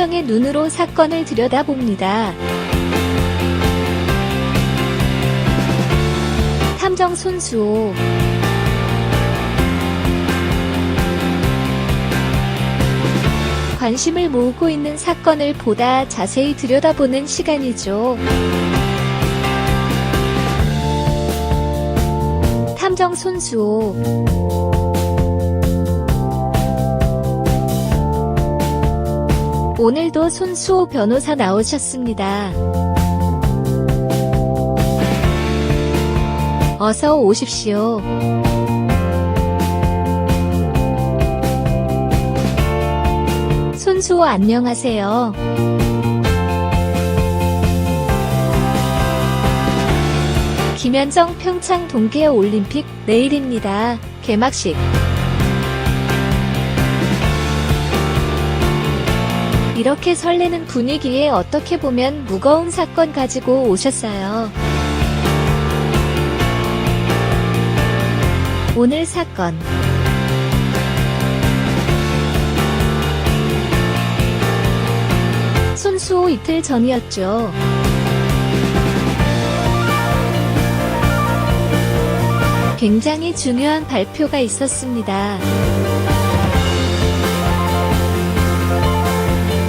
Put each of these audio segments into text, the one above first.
투명의 눈으로 사건을 들여다봅니다. 탐정 손수호. 관심을 모으고 있는 사건을 보다 자세히 들여다보는 시간이죠. 탐정 손수호. 오늘도 손수호 변호사 나오셨습니다. 어서 오십시오. 손수호 안녕하세요. 김현정 평창 동계올림픽 내일입니다. 개막식. 이렇게 설레는 분위기에 어떻게 보면 무거운 사건 가지고 오셨어요. 오늘 사건. 손수호 이틀 전이었죠. 굉장히 중요한 발표가 있었습니다.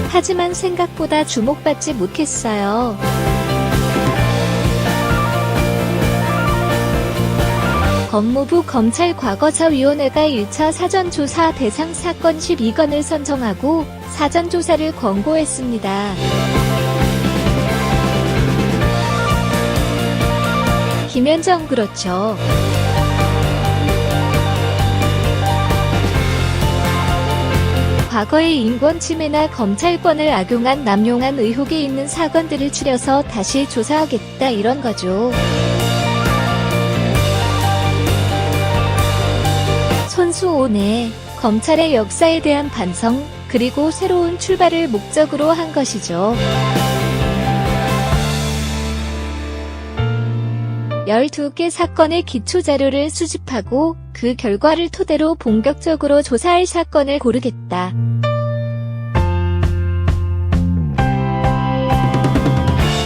하지만 생각보다 주목받지 못했어요. 법무부 검찰과거사위원회가 1차 사전조사 대상 사건 12건을 선정하고 사전조사를 권고했습니다. 김현정 그렇죠. 과거의 인권침해나 검찰권을 악용한 남용한 의혹이 있는 사건들을 추려서 다시 조사하겠다 이런 거죠. 손수호네 검찰의 역사에 대한 반성 그리고 새로운 출발을 목적으로 한 것이죠. 12개 사건의 기초자료를 수집하고 그 결과를 토대로 본격적으로 조사할 사건을 고르겠다.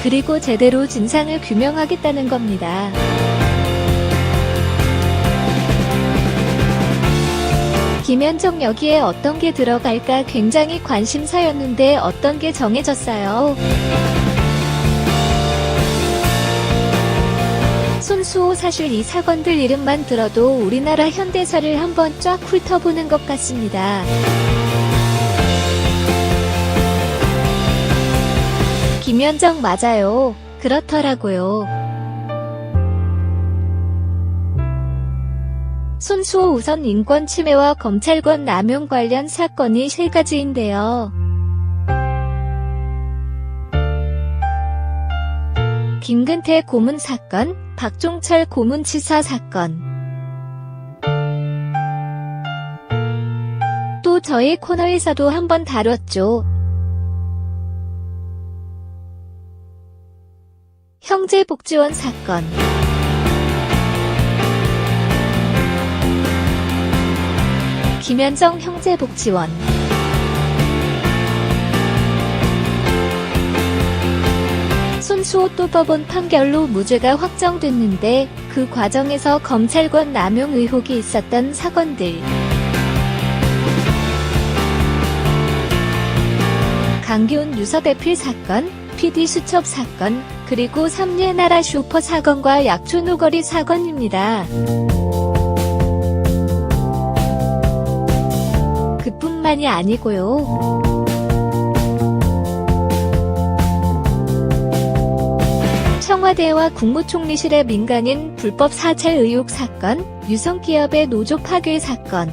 그리고 제대로 진상을 규명하겠다는 겁니다. 김현정 여기에 어떤 게 들어갈까 굉장히 관심사였는데 어떤 게 정해졌어요. 손수호 사실 이 사건들 이름만 들어도 우리나라 현대사를 한번 쫙 훑어보는 것 같습니다. 김현정 맞아요. 그렇더라고요. 손수호 우선 인권침해와 검찰권 남용 관련 사건이 3가지인데요. 김근태 고문 사건, 박종철 고문치사 사건. 또 저희 코너에서도 한번 다뤘죠. 형제복지원 사건. 김현정 형제복지원. 손수호 또 법원 판결로 무죄가 확정됐는데 그 과정에서 검찰권 남용 의혹이 있었던 사건들. 강기훈 유서대필 사건, PD 수첩 사건, 그리고 삼례나라 슈퍼 사건과 약초노거리 사건입니다. 그뿐만이 아니고요. 청와대와 국무총리실의 민간인 불법 사찰 의혹 사건, 유성기업의 노조 파괴 사건.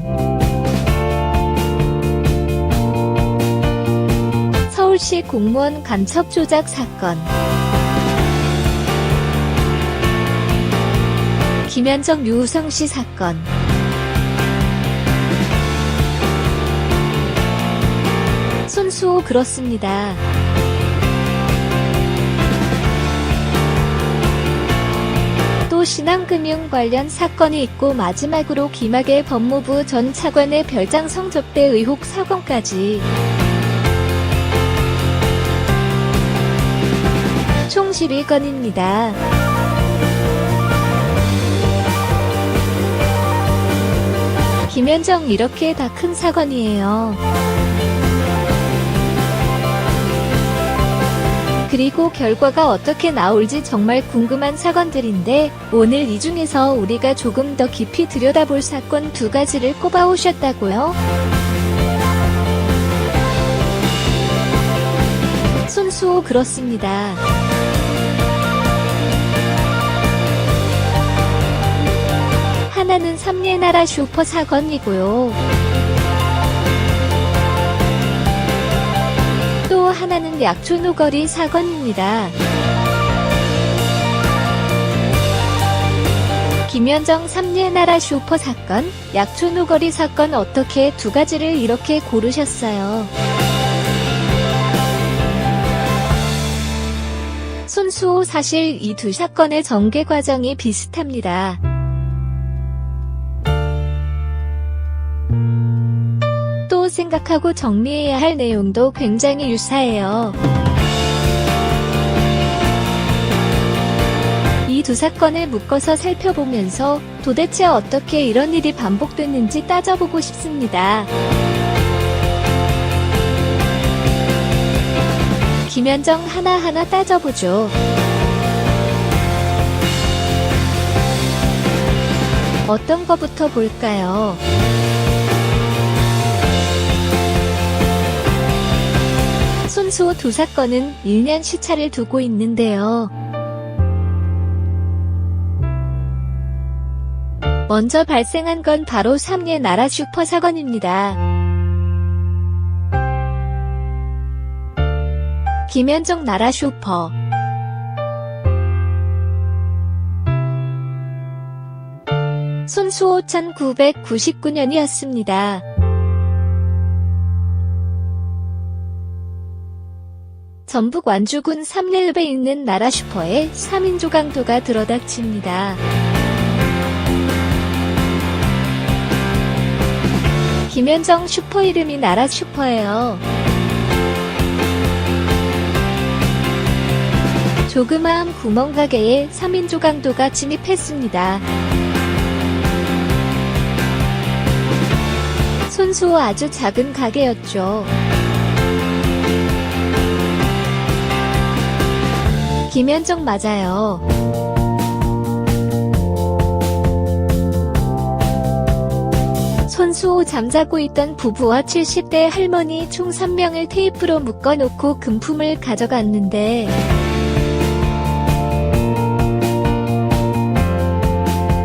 서울시 공무원 간첩 조작 사건. 김현정 유우성씨 사건. 손수호 그렇습니다. 또 신한금융 관련 사건이 있고 마지막으로 김학의 법무부 전 차관의 별장 성접대 의혹 사건까지. 총 11건입니다. 김현정 이렇게 다 큰 사건이에요. 그리고 결과가 어떻게 나올지 정말 궁금한 사건들인데 오늘 이 중에서 우리가 조금 더 깊이 들여다볼 사건 2가지를 꼽아오셨다고요? 손수호 그렇습니다. 하나는 삼례나라 슈퍼 사건이고요. 또 하나는 약초노거리 사건입니다. 김현정 삼례나라 슈퍼 사건, 약초노거리 사건 어떻게 2가지를 이렇게 고르셨어요? 손수호 사실 이 2 사건의 전개 과정이 비슷합니다. 또 생각하고 정리해야 할 내용도 굉장히 유사해요. 이 2 사건을 묶어서 살펴보면서 도대체 어떻게 이런 일이 반복됐는지 따져보고 싶습니다. 김현정 하나하나 따져보죠. 어떤 거부터 볼까요? 손수호 2 사건은 1년 시차를 두고 있는데요. 먼저 발생한 건 바로 삼례나라 슈퍼 사건입니다. 김현정 나라 슈퍼. 손수호 1999년이었습니다. 전북 완주군 삼례읍에 있는 나라 슈퍼에 3인조 강도가 들어닥칩니다. 김현정 슈퍼 이름이 나라 슈퍼예요. 조그마한 구멍가게에 3인조 강도가 침입했습니다. 손수호 아주 작은 가게였죠. 김현정 맞아요. 손수호 잠자고 있던 부부와 70대 할머니 총 3명을 테이프로 묶어놓고 금품을 가져갔는데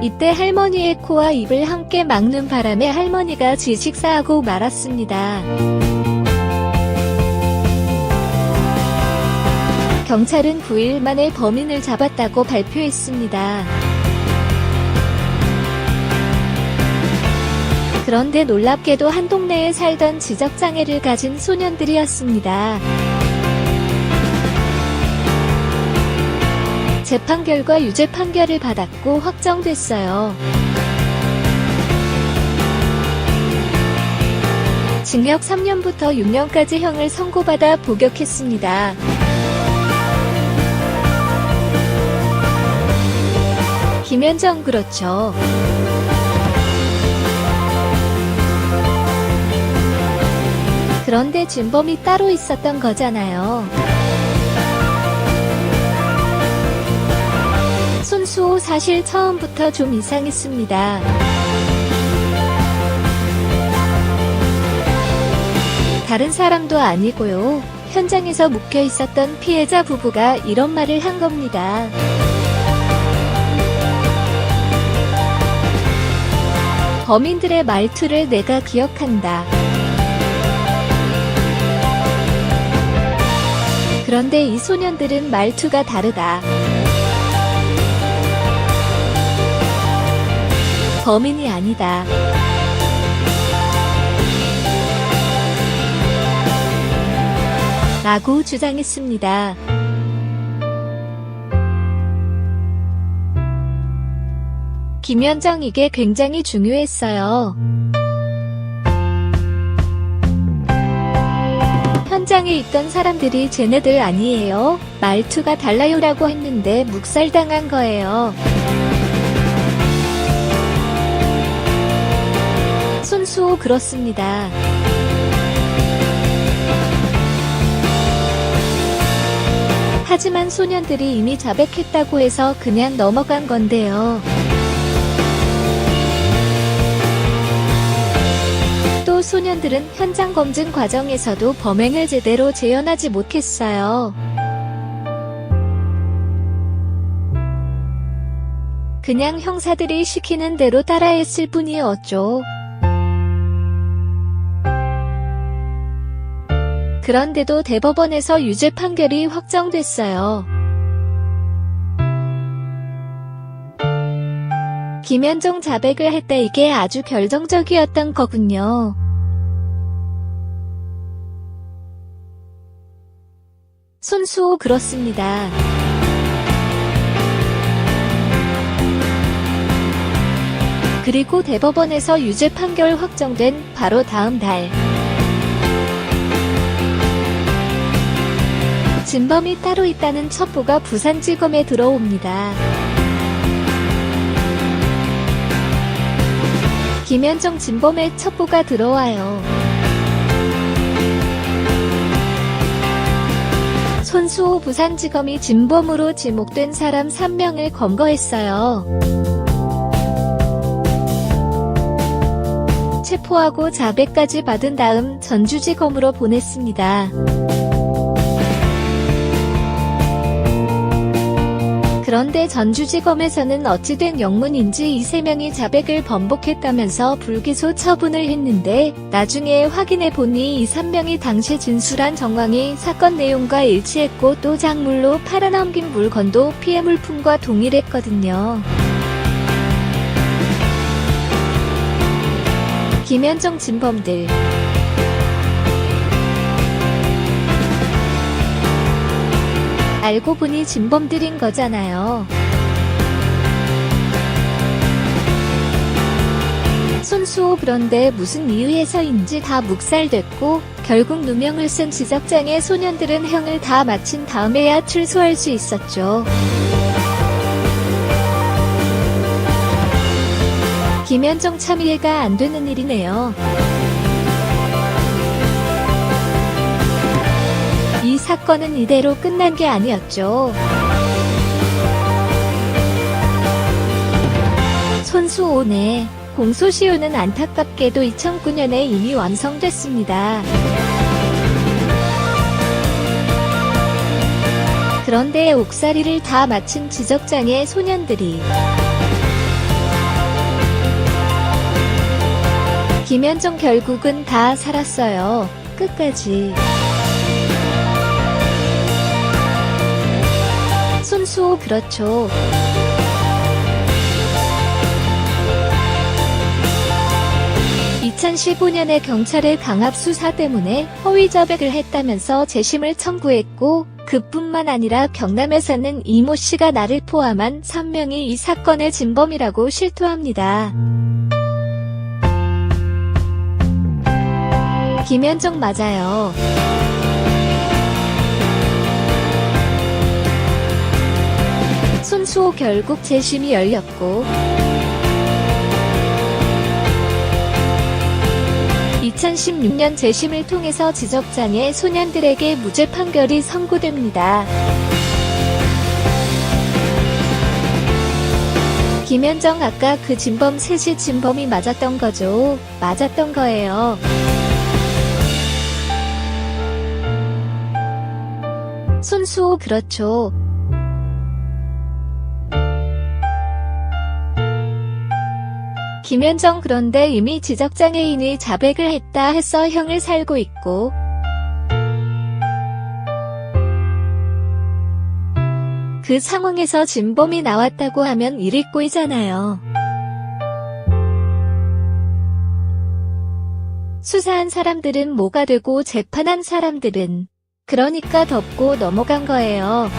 이때 할머니의 코와 입을 함께 막는 바람에 할머니가 질식사하고 말았습니다. 경찰은 9일 만에 범인을 잡았다고 발표했습니다. 그런데 놀랍게도 한 동네에 살던 지적장애를 가진 소년들이었습니다. 재판 결과 유죄 판결을 받았고 확정됐어요. 징역 3년부터 6년까지 형을 선고받아 복역했습니다. 김현정 그렇죠. 그런데 진범이 따로 있었던 거잖아요. 손수호 사실 처음부터 좀 이상했습니다. 다른 사람도 아니고요. 현장에서 묵혀 있었던 피해자 부부가 이런 말을 한 겁니다. 범인들의 말투를 내가 기억한다. 그런데 이 소년들은 말투가 다르다. 범인이 아니다. 라고 주장했습니다. 김현정 이게 굉장히 중요했어요. 현장에 있던 사람들이 쟤네들 아니에요? 말투가 달라요라고 했는데 묵살당한 거예요. 손수호 그렇습니다. 하지만 소년들이 이미 자백했다고 해서 그냥 넘어간 건데요. 또 소년들은 현장 검증 과정에서도 범행을 제대로 재현하지 못했어요. 그냥 형사들이 시키는 대로 따라했을 뿐이었죠. 그런데도 대법원에서 유죄 판결이 확정됐어요. 김현정 자백을 했다, 이게 아주 결정적이었던 거군요. 손수호 그렇습니다. 그리고 대법원에서 유죄 판결 확정된 바로 다음 달, 진범이 따로 있다는 첩보가 부산지검에 들어옵니다. 김현정 진범의 첩보가 들어와요. 손수호 부산지검이 진범으로 지목된 사람 3명을 검거했어요. 체포하고 자백까지 받은 다음 전주지검으로 보냈습니다. 그런데 전주지검에서는 어찌된 영문인지 이 3명이 자백을 번복했다면서 불기소 처분을 했는데, 나중에 확인해보니 이 3명이 당시 진술한 정황이 사건 내용과 일치했고 또 작물로 팔아넘긴 물건도 피해 물품과 동일했거든요. 김현정 진범들, 알고 보니 진범들인 거잖아요. 손수호 그런데 무슨 이유에서인지 다 묵살됐고 결국 누명을 쓴 지적장애 소년들은 형을 다 마친 다음에야 출소할 수 있었죠. 김현정 참 이해가 안 되는 일이네요. 이 사건은 이대로 끝난 게 아니었죠. 손수호네 공소시효는 안타깝게도 2009년에 이미 완성됐습니다. 그런데 옥살이를 다 마친 지적장애 소년들이 김현정 결국은 다 살았어요. 끝까지. 손수호 그렇죠. (2015년에) 경찰의 강압 수사 때문에 허위 자백을 했다면서 재심을 청구했고, 그뿐만 아니라 경남에서는 이모 씨가 나를 포함한 3명이 이 사건의 진범이라고 실토합니다. 김현정 맞아요. 손수호 결국 재심이 열렸고 2016년 재심을 통해서 지적장애 소년들에게 무죄 판결이 선고됩니다. 김현정 아까 그 진범 셋이 진범이 맞았던 거죠. 맞았던 거예요. 손수호 그렇죠. 김현정 그런데 이미 지적장애인이 자백을 했다 해서 형을 살고 있고, 그 상황에서 진범이 나왔다고 하면 일이 꼬이잖아요. 수사한 사람들은 뭐가 되고 재판한 사람들은 그러니까 덮고 넘어간 거예요.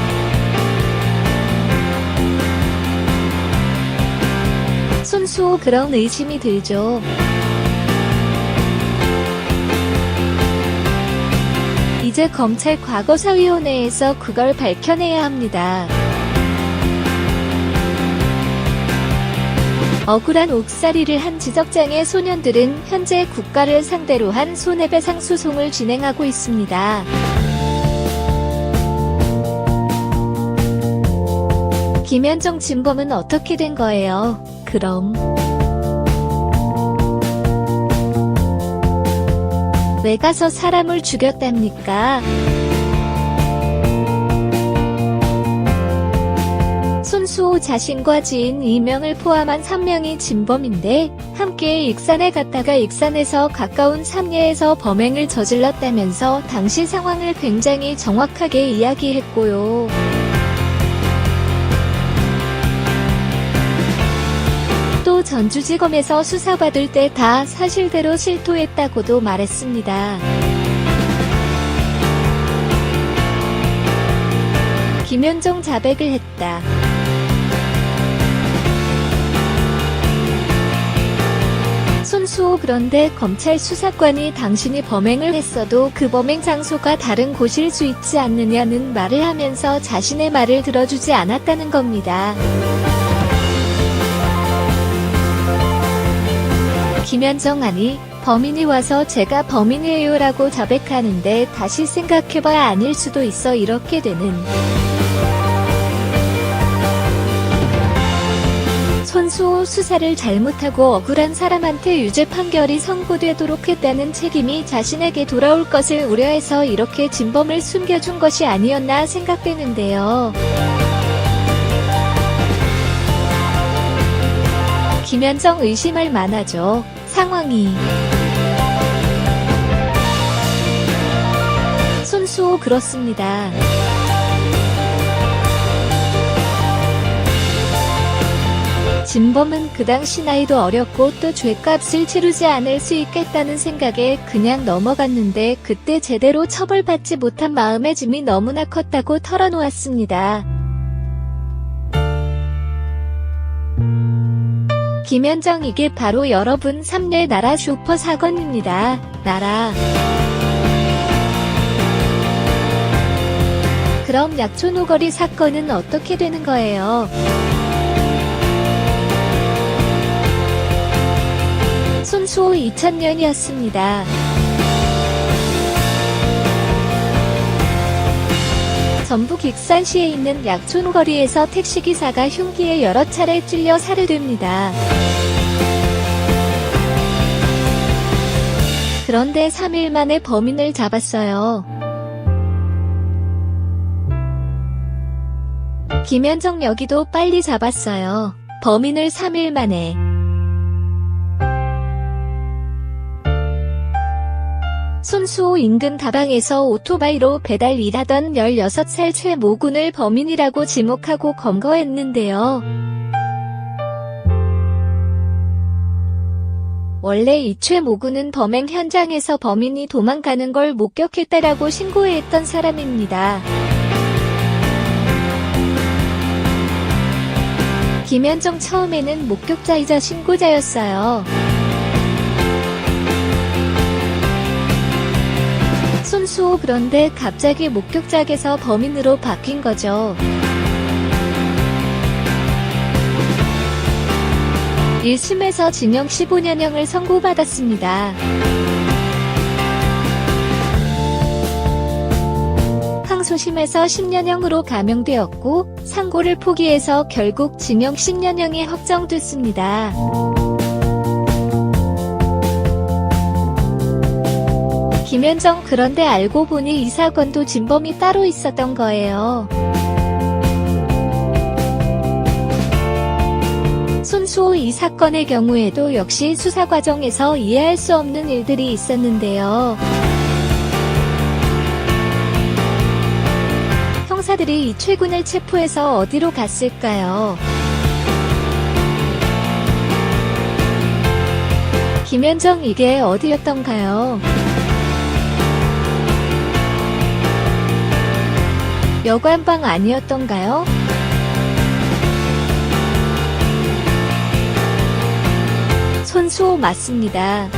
손수호 그런 의심이 들죠. 이제 검찰 과거사위원회에서 그걸 밝혀내야 합니다. 억울한 옥살이를 한 지적장애 소년들은 현재 국가를 상대로 한 손해배상 소송을 진행하고 있습니다. 김현정 진범은 어떻게 된 거예요? 그럼 왜 가서 사람을 죽였답니까? 손수호 자신과 지인 2명을 포함한 3명이 진범인데 함께 익산에 갔다가 익산에서 가까운 삼례에서 범행을 저질렀다면서 당시 상황을 굉장히 정확하게 이야기했고요. 또 전주지검에서 수사받을 때 다 사실대로 실토했다고도 말했습니다. 김현정 자백을 했다. 손수호 그런데 검찰 수사관이 당신이 범행을 했어도 그 범행 장소가 다른 곳일 수 있지 않느냐는 말을 하면서 자신의 말을 들어주지 않았다는 겁니다. 김현정 아니 범인이 와서 제가 범인이에요 라고 자백하는데 다시 생각해봐야 아닐 수도 있어 이렇게 되는. 손수호 수사를 잘못하고 억울한 사람한테 유죄 판결이 선고되도록 했다는 책임이 자신에게 돌아올 것을 우려해서 이렇게 진범을 숨겨준 것이 아니었나 생각되는데요. 김현정 의심할 만하죠. 상황이. 손수호 그렇습니다. 진범은 그 당시 나이도 어렸고 또 죄값을 치르지 않을 수 있겠다는 생각에 그냥 넘어갔는데 그때 제대로 처벌받지 못한 마음의 짐이 너무나 컸다고 털어놓았습니다. 김현정 이게 바로 여러분 삼례 나라 슈퍼 사건입니다. 나라. 그럼 약촌 오거리 사건은 어떻게 되는 거예요? 손수호 2000년이었습니다. 전북 익산시에 있는 약촌 거리에서 택시기사가 흉기에 여러 차례 찔려 살해됩니다. 그런데 3일 만에 범인을 잡았어요. 김현정 여기도 빨리 잡았어요. 범인을 3일 만에. 손수호 인근 다방에서 오토바이로 배달 일하던 16살 최모군을 범인이라고 지목하고 검거했는데요. 원래 이 최모군은 범행 현장에서 범인이 도망가는 걸 목격했다라고 신고했던 사람입니다. 김현정 처음에는 목격자이자 신고자였어요. 손수호 그런데 갑자기 목격자에서 범인으로 바뀐 거죠. 1심에서 징역 15년형을 선고받았습니다. 항소심에서 10년형으로 감형되었고 상고를 포기해서 결국 징역 10년형이 확정됐습니다. 김현정 그런데 알고 보니 이 사건도 진범이 따로 있었던 거예요. 손수호 이 사건의 경우에도 역시 수사 과정에서 이해할 수 없는 일들이 있었는데요. 형사들이 이 최군을 체포해서 어디로 갔을까요? 김현정 이게 어디였던가요? 여관방 아니었던가요? 손수호 맞습니다.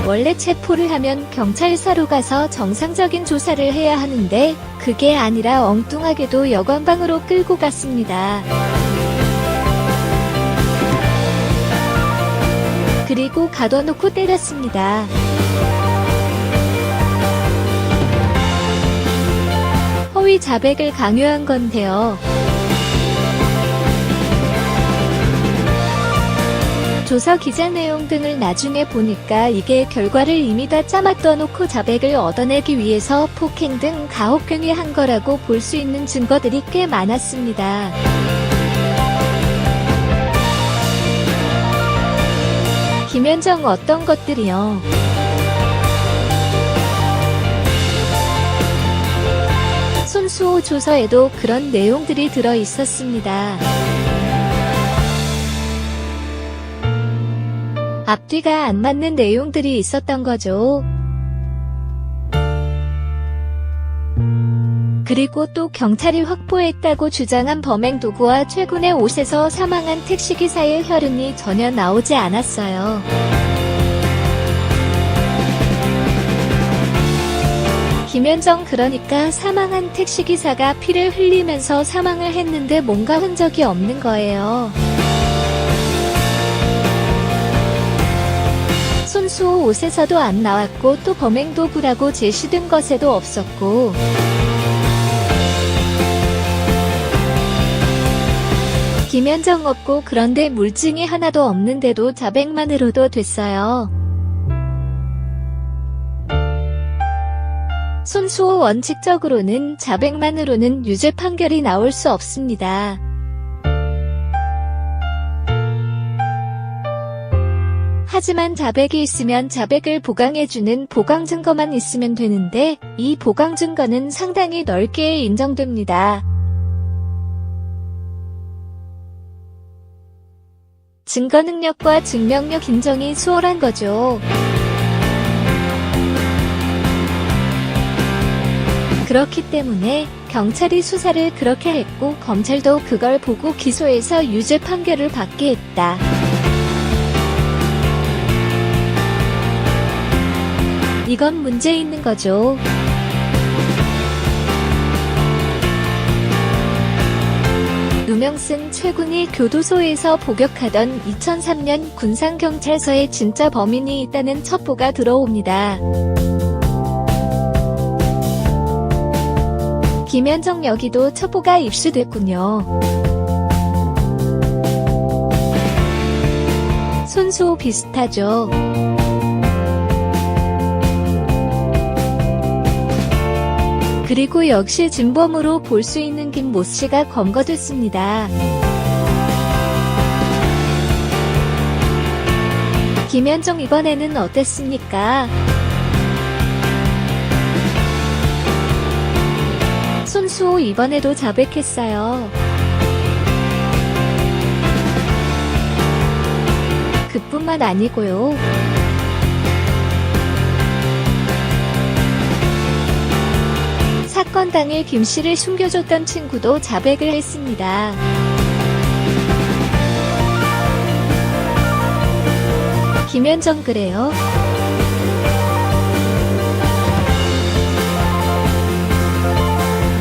원래 체포를 하면 경찰서로 가서 정상적인 조사를 해야 하는데 그게 아니라 엉뚱하게도 여관방으로 끌고 갔습니다. 그리고 가둬놓고 때렸습니다. 허위 자백을 강요한 건데요. 조서 기자 내용 등을 나중에 보니까 이게 결과를 이미 다 짜맞춰 놓고 자백을 얻어내기 위해서 폭행 등 가혹행위 한 거라고 볼 수 있는 증거들이 꽤 많았습니다. 김현정 어떤 것들이요? 손수호 조서에도 그런 내용들이 들어 있었습니다. 앞뒤가 안 맞는 내용들이 있었던 거죠. 그리고 또 경찰이 확보했다고 주장한 범행 도구와 최군의 옷에서 사망한 택시기사의 혈흔이 전혀 나오지 않았어요. 김현정 그러니까 사망한 택시기사가 피를 흘리면서 사망을 했는데 뭔가 흔적이 없는 거예요. 손수호 옷에서도 안 나왔고 또 범행 도구라고 제시된 것에도 없었고 김현정 없고 그런데 물증이 하나도 없는데도 자백만으로도 됐어요. 손수호 원칙적으로는 자백만으로는 유죄 판결이 나올 수 없습니다. 하지만 자백이 있으면 자백을 보강해주는 보강 증거만 있으면 되는데 이 보강 증거는 상당히 넓게 인정됩니다. 증거 능력과 증명력 인정이 수월한 거죠. 그렇기 때문에 경찰이 수사를 그렇게 했고 검찰도 그걸 보고 기소해서 유죄 판결을 받게 했다. 이건 문제 있는 거죠. 누명쓴 최군이 교도소에서 복역하던 2003년 군산경찰서에 진짜 범인이 있다는 첩보가 들어옵니다. 김현정 여기도 첩보가 입수됐군요. 손수호 비슷하죠. 그리고 역시 진범으로 볼 수 있는 김모 씨가 검거됐습니다. 김현정 이번에는 어땠습니까? 손수호 이번에도 자백했어요. 그뿐만 아니고요. 사건 당일 김씨를 숨겨줬던 친구도 자백을 했습니다. 김현정 그래요?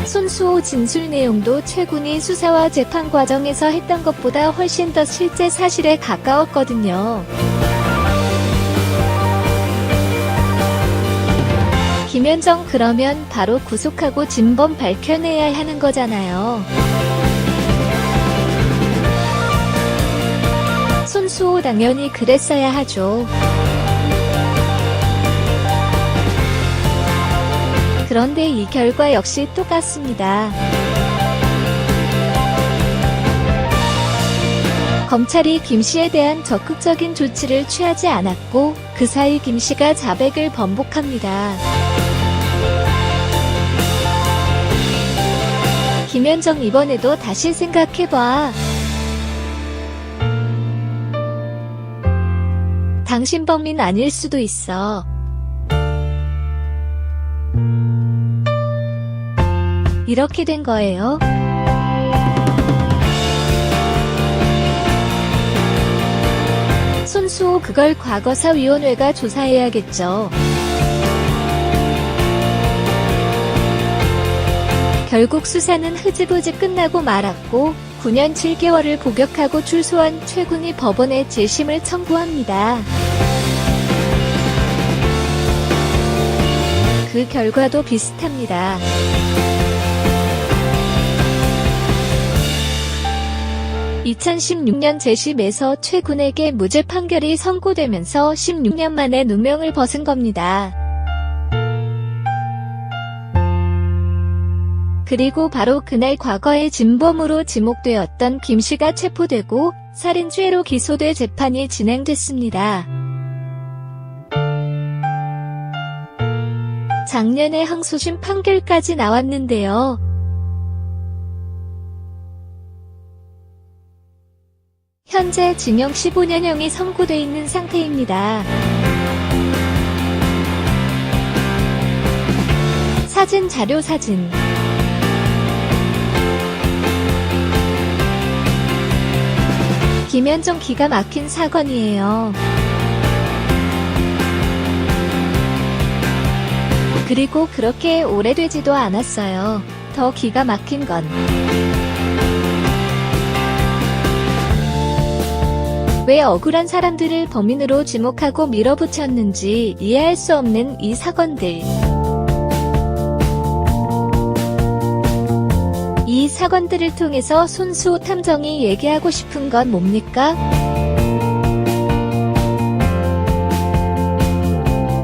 손수호 진술 내용도 최군이 수사와 재판 과정에서 했던 것보다 훨씬 더 실제 사실에 가까웠거든요. 김현정 그러면 바로 구속하고 진범 밝혀내야 하는 거잖아요. 손수호 당연히 그랬어야 하죠. 그런데 이 결과 역시 똑같습니다. 검찰이 김씨에 대한 적극적인 조치를 취하지 않았고 그 사이 김씨가 자백을 번복합니다. 김현정 이번에도 다시 생각해봐. 당신 범인 아닐 수도 있어. 이렇게 된 거예요. 손수호 그걸 과거사위원회가 조사해야겠죠. 결국 수사는 흐지부지 끝나고 말았고 9년 7개월을 복역하고 출소한 최군이 법원에 재심을 청구합니다. 그 결과도 비슷합니다. 2016년 재심에서 최군에게 무죄 판결이 선고되면서 16년 만에 누명을 벗은 겁니다. 그리고 바로 그날 과거의 진범으로 지목되었던 김씨가 체포되고 살인죄로 기소돼 재판이 진행됐습니다. 작년에 항소심 판결까지 나왔는데요. 현재 징역 15년형이 선고돼 있는 상태입니다. 사진 자료 사진 김현정 기가 막힌 사건이에요. 그리고 그렇게 오래되지도 않았어요. 더 기가 막힌 건 왜 억울한 사람들을 범인으로 지목하고 밀어붙였는지 이해할 수 없는 이 사건들. 이 사건들을 통해서 손수호 탐정이 얘기하고 싶은 건 뭡니까?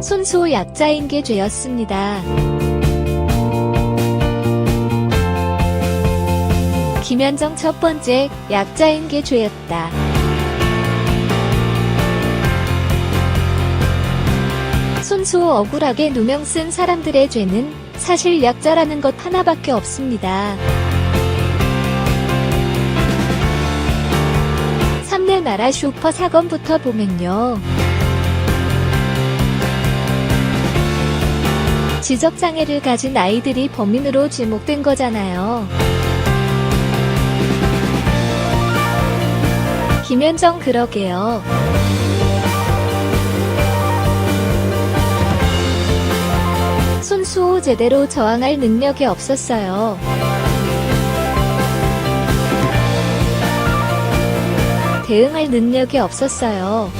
손수호 약자인 게 죄였습니다. 김현정 첫 번째, 약자인 게 죄였다. 손수호 억울하게 누명 쓴 사람들의 죄는 사실 약자라는 것 하나밖에 없습니다. 3대 나라 슈퍼 사건부터 보면요. 지적장애를 가진 아이들이 범인으로 지목된 거잖아요. 김현정 그러게요. 손수호 제대로 저항할 능력이 없었어요. 대응할 능력이 없었어요.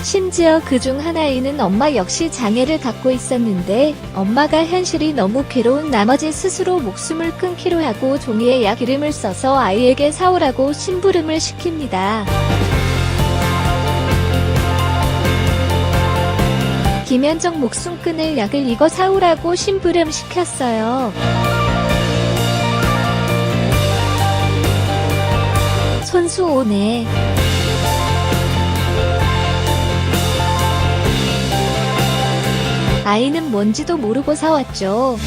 심지어 그중 하나이는 엄마 역시 장애를 갖고 있었는데 엄마가 현실이 너무 괴로운 나머지 스스로 목숨을 끊기로 하고 종이에 약 이름을 써서 아이에게 사오라고 심부름을 시킵니다. 김현정 목숨 끊을 약을 이거 사오라고 심부름 시켰어요. 손수호네. 아이는 뭔지도 모르고 사왔죠.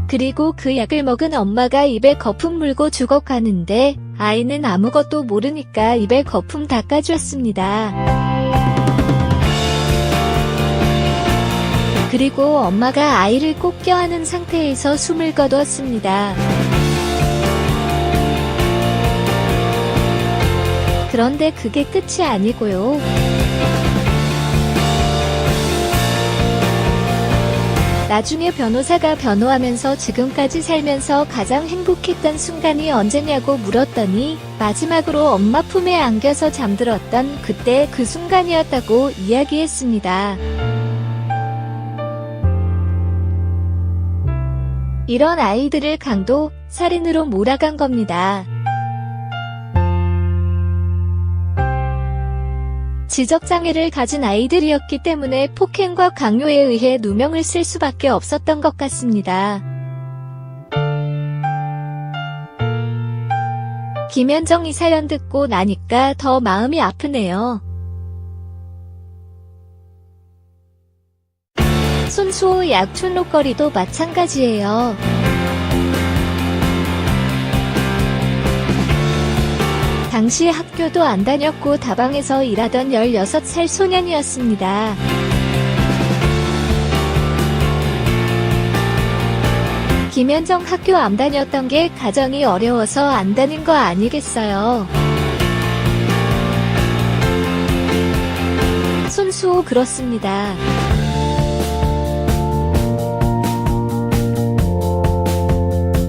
그리고 그 약을 먹은 엄마가 입에 거품 물고 죽어가는데 아이는 아무것도 모르니까 입에 거품 닦아주었습니다. 그리고 엄마가 아이를 꼭 껴안은 상태에서 숨을 거두었습니다. 그런데 그게 끝이 아니고요. 나중에 변호사가 변호하면서 지금까지 살면서 가장 행복했던 순간이 언제냐고 물었더니 마지막으로 엄마 품에 안겨서 잠들었던 그때 그 순간이었다고 이야기했습니다. 이런 아이들을 강도, 살인으로 몰아간 겁니다. 지적장애를 가진 아이들이었기 때문에 폭행과 강요에 의해 누명을 쓸 수밖에 없었던 것 같습니다. 김현정 이 사연 듣고 나니까 더 마음이 아프네요. 손수호 약촌록거리도 마찬가지예요. 당시 학교도 안 다녔고 다방에서 일하던 16살 소년이었습니다. 김현정 학교 안 다녔던 게 가정이 어려워서 안 다닌 거 아니겠어요. 손수호 그렇습니다.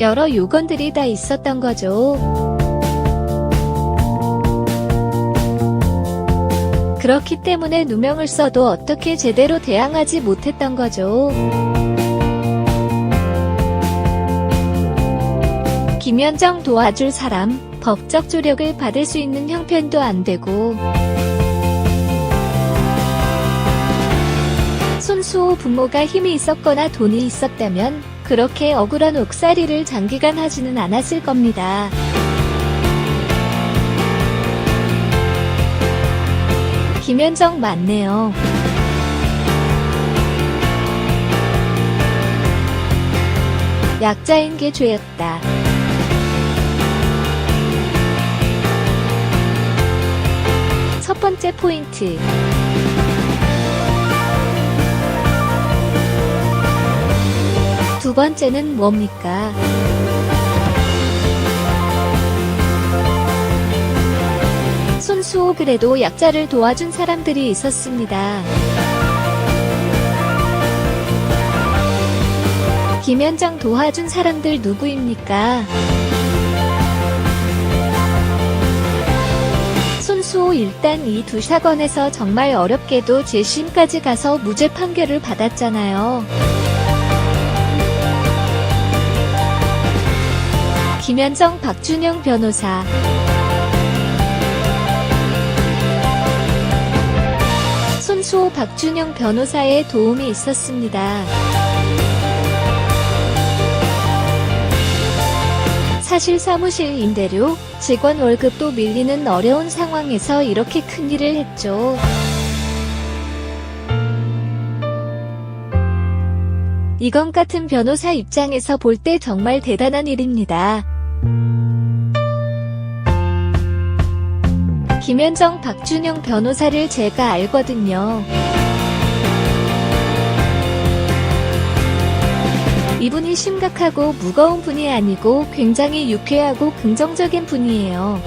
여러 요건들이 다 있었던 거죠. 그렇기 때문에 누명을 써도 어떻게 제대로 대항하지 못했던 거죠. 김현정 도와줄 사람, 법적 조력을 받을 수 있는 형편도 안 되고, 손수호 부모가 힘이 있었거나 돈이 있었다면 그렇게 억울한 옥살이를 장기간 하지는 않았을 겁니다. 김현정 맞네요. 약자인 게 죄였다. 첫 번째 포인트. 두 번째는 뭡니까? 손수호 그래도 약자를 도와준 사람들이 있었습니다. 김현정 도와준 사람들 누구입니까? 손수호 일단 이 두 사건에서 정말 어렵게도 재심까지 가서 무죄 판결을 받았잖아요. 김현정 박준영 변호사. 손수호 박준영 변호사의 도움이 있었습니다. 사실 사무실 임대료, 직원 월급도 밀리는 어려운 상황에서 이렇게 큰일을 했죠. 이건 같은 변호사 입장에서 볼 때 정말 대단한 일입니다. 김현정 박준영 변호사를 제가 알거든요. 이분이 심각하고 무거운 분이 아니고 굉장히 유쾌하고 긍정적인 분이에요.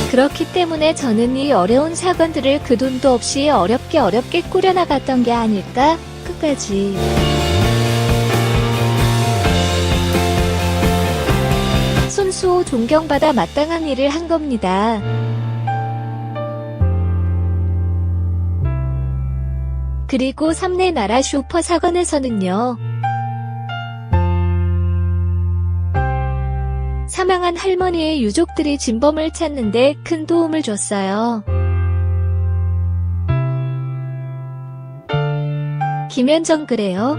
그렇기 때문에 저는 이 어려운 사건들을 그 돈도 없이 어렵게 꾸려나갔던 게 아닐까? 끝까지. 손수호 존경받아 마땅한 일을 한 겁니다. 그리고 삼례 나라 슈퍼 사건에서는요. 사망한 할머니의 유족들이 진범을 찾는데 큰 도움을 줬어요. 김현정 그래요?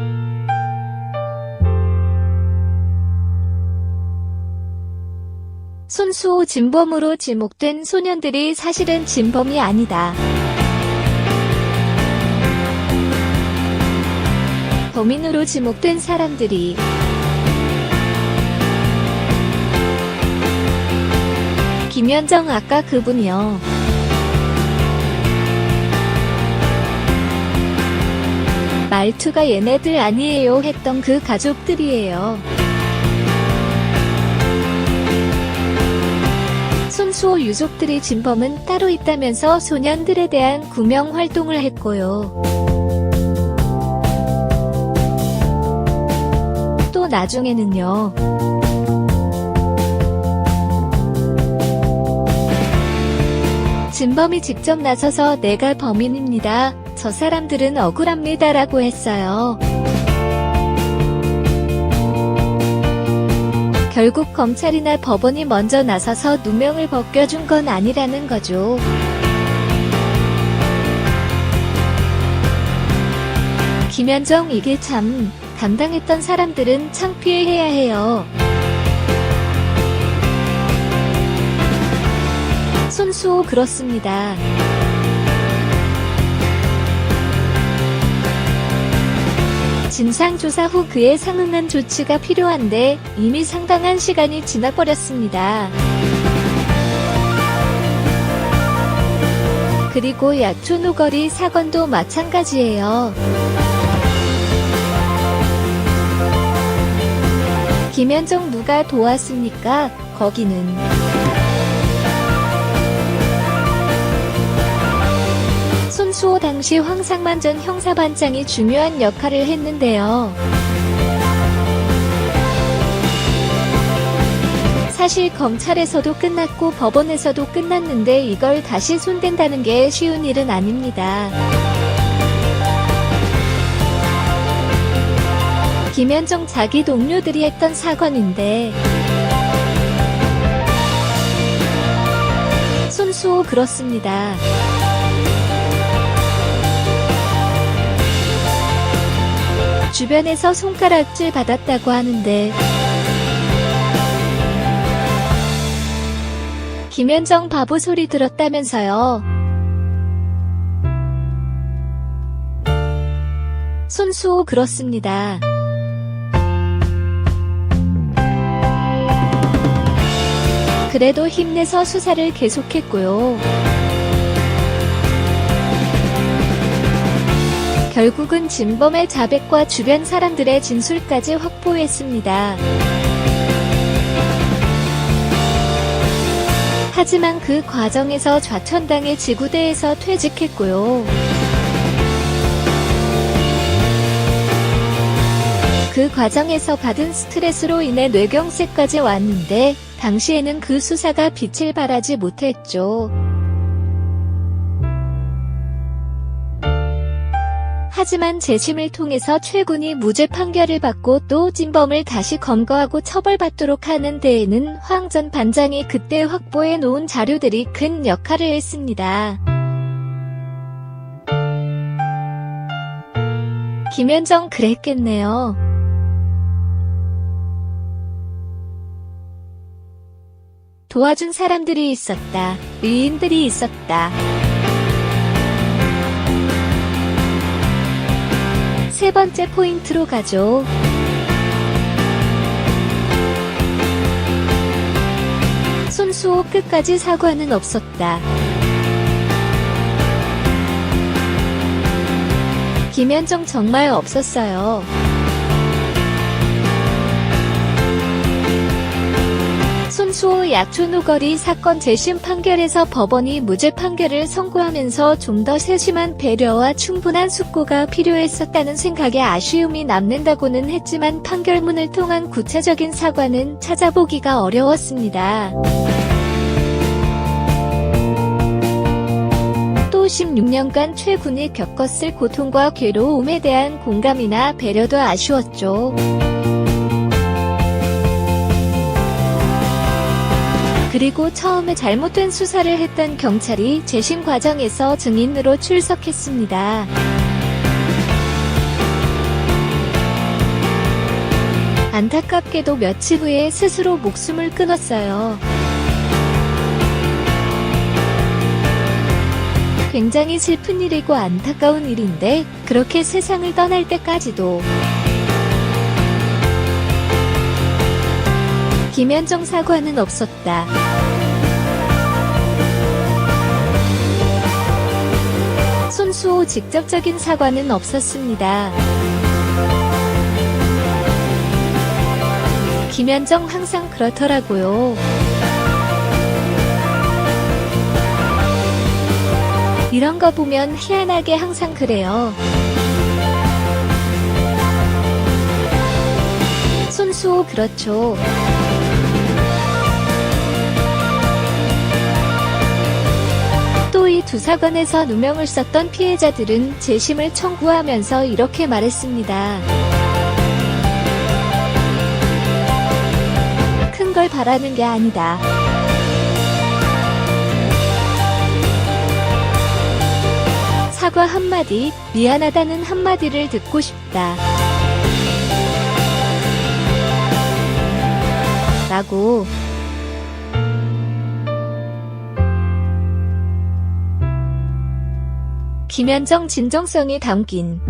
손수호 진범으로 지목된 소년들이 사실은 진범이 아니다. 범인으로 지목된 사람들이 김현정 아까 그분이요. 말투가 얘네들 아니에요 했던 그 가족들이에요. 손수호 유족들이 진범은 따로 있다면서 소년들에 대한 구명 활동을 했고요. 또 나중에는요. 진범이 직접 나서서 내가 범인입니다. 저 사람들은 억울합니다 라고 했어요. 결국 검찰이나 법원이 먼저 나서서 누명을 벗겨준 건 아니라는 거죠. 김현정 이게 참 담당했던 사람들은 창피해야 해요. 손수호 그렇습니다. 진상조사 후 그에 상응한 조치가 필요한데 이미 상당한 시간이 지나버렸습니다. 그리고 약촌 오거리 사건도 마찬가지예요. 김현정 누가 도왔습니까? 거기는 손수호 당시 황상만 전 형사반장이 중요한 역할을 했는데요. 사실 검찰에서도 끝났고 법원에서도 끝났는데 이걸 다시 손댄다는 게 쉬운 일은 아닙니다. 김현정 자기 동료들이 했던 사건인데 손수호 그렇습니다. 주변에서 손가락질 받았다고 하는데 김현정 바보 소리 들었다면서요. 손수호 그렇습니다. 그래도 힘내서 수사를 계속했고요. 결국은 진범의 자백과 주변 사람들의 진술까지 확보했습니다. 하지만 그 과정에서 좌천당해 지구대에서 퇴직했고요. 그 과정에서 받은 스트레스로 인해 뇌경색까지 왔는데 당시에는 그 수사가 빛을 발하지 못했죠. 하지만 재심을 통해서 최군이 무죄 판결을 받고 또 진범을 다시 검거하고 처벌받도록 하는 데에는 황 전 반장이 그때 확보해 놓은 자료들이 큰 역할을 했습니다. 김현정 그랬겠네요. 도와준 사람들이 있었다. 의인들이 있었다. 세 번째 포인트로 가죠. 손수호 끝까지 사과는 없었다. 김현정 정말 없었어요. 손수호 약촌 우거리 사건 재심 판결에서 법원이 무죄 판결을 선고하면서 좀 더 세심한 배려와 충분한 숙고가 필요했었다는 생각에 아쉬움이 남는다고는 했지만 판결문을 통한 구체적인 사과는 찾아보기가 어려웠습니다. 또 16년간 최군이 겪었을 고통과 괴로움에 대한 공감이나 배려도 아쉬웠죠. 그리고 처음에 잘못된 수사를 했던 경찰이 재심 과정에서 증인으로 출석했습니다. 안타깝게도 며칠 후에 스스로 목숨을 끊었어요. 굉장히 슬픈 일이고 안타까운 일인데 그렇게 세상을 떠날 때까지도 김현정 사과는 없었다. 손수호 직접적인 사과는 없었습니다. 김현정 항상 그렇더라고요. 이런 거 보면 희한하게 항상 그래요. 손수호 그렇죠. 또 이 두 사건에서 누명을 썼던 피해자들은 재심을 청구하면서 이렇게 말했습니다. 큰 걸 바라는 게 아니다. 사과 한마디, 미안하다는 한마디를 듣고 싶다. 라고. 김현정 진정성이 담긴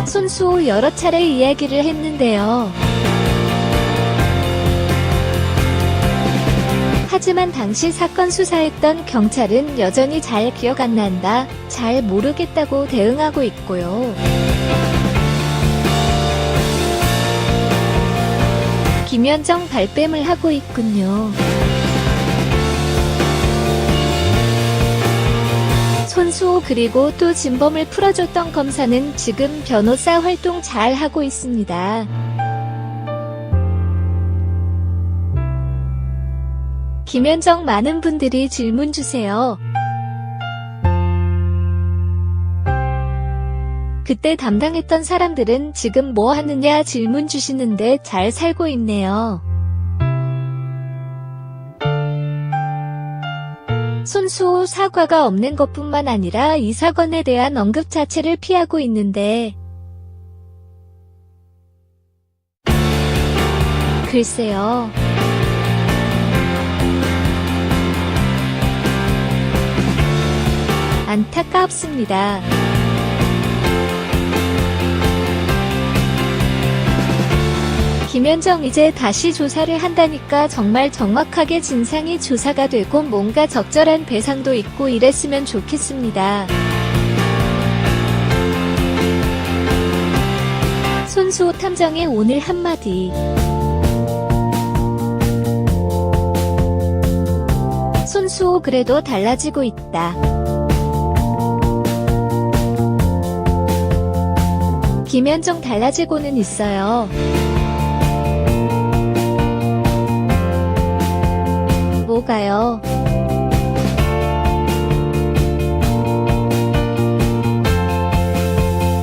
손수호 여러 차례 이야기를 했는데요. 하지만 당시 사건 수사했던 경찰은 여전히 잘 기억 안 난다, 잘 모르겠다고 대응하고 있고요. 김현정 발뺌을 하고 있군요. 손수호 그리고 또 진범을 풀어줬던 검사는 지금 변호사 활동 잘 하고 있습니다. 김현정 많은 분들이 질문 주세요. 그때 담당했던 사람들은 지금 뭐 하느냐 질문 주시는데 잘 살고 있네요. 손수호 사과가 없는 것뿐만 아니라 이 사건에 대한 언급 자체를 피하고 있는데 글쎄요. 안타깝습니다. 김현정 이제 다시 조사를 한다니까 정말 정확하게 진상이 조사가 되고 뭔가 적절한 배상도 있고 이랬으면 좋겠습니다. 손수호 탐정의 오늘 한마디. 손수호 그래도 달라지고 있다. 김현정 달라지고는 있어요. 뭐가요?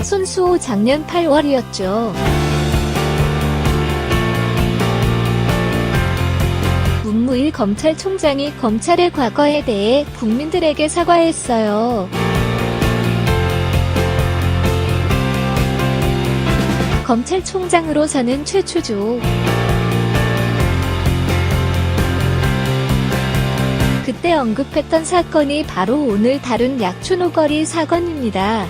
손수호 작년 8월이었죠. 문무일 검찰총장이 검찰의 과거에 대해 국민들에게 사과했어요. 검찰총장으로서는 최초죠. 그때 언급했던 사건이 바로 오늘 다룬 약촌오거리 사건입니다.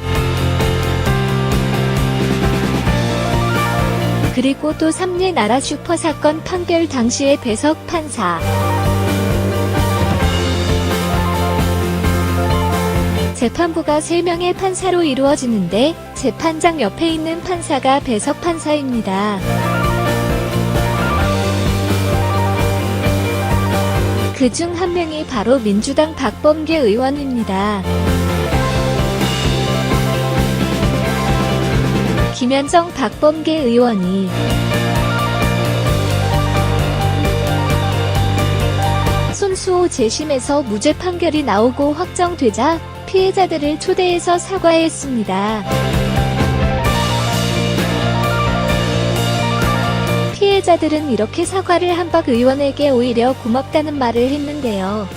그리고 또 삼리 나라 슈퍼 사건 판결 당시의 배석 판사. 재판부가 3명의 판사로 이루어지는데 재판장 옆에 있는 판사가 배석 판사입니다. 그중 한 명이 바로 민주당 박범계 의원입니다. 김현정 박범계 의원이 손수호 재심에서 무죄 판결이 나오고 확정되자 피해자들을 초대해서 사과했습니다. 피해자들은 이렇게 사과를 한 박 의원에게 오히려 고맙다는 말을 했는데요.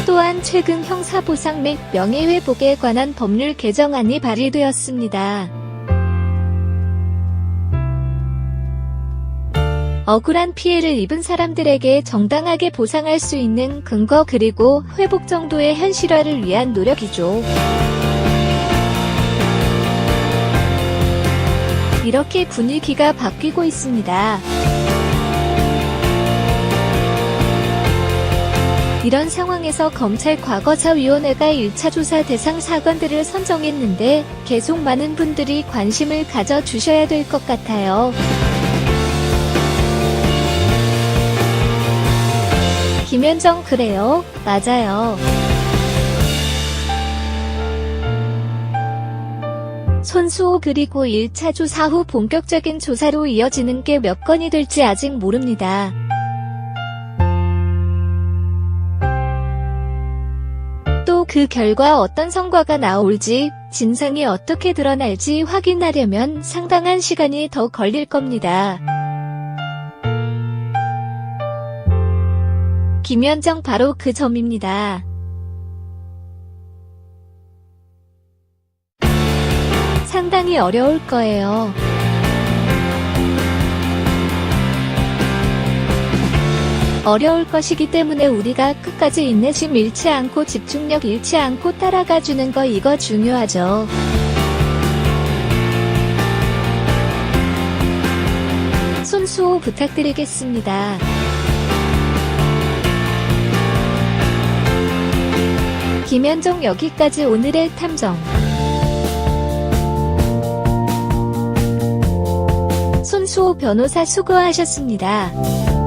또한 최근 형사보상 및 명예회복에 관한 법률 개정안이 발의되었습니다. 억울한 피해를 입은 사람들에게 정당하게 보상할 수 있는 근거 그리고 회복 정도의 현실화를 위한 노력이죠. 이렇게 분위기가 바뀌고 있습니다. 이런 상황에서 검찰 과거사위원회가 1차 조사 대상 사건들을 선정했는데 계속 많은 분들이 관심을 가져주셔야 될 것 같아요. 김현정 그래요? 맞아요. 손수호 그리고 1차 조사 후 본격적인 조사로 이어지는 게 몇 건이 될지 아직 모릅니다. 또 그 결과 어떤 성과가 나올지, 진상이 어떻게 드러날지 확인하려면 상당한 시간이 더 걸릴 겁니다. 김현정 바로 그 점입니다. 상당히 어려울 거예요. 어려울 것이기 때문에 우리가 끝까지 인내심 잃지 않고 집중력 잃지 않고 따라가 주는 거 이거 중요하죠. 손수호 부탁드리겠습니다. 김현정 여기까지 오늘의 탐정. 김수호 변호사 수고하셨습니다.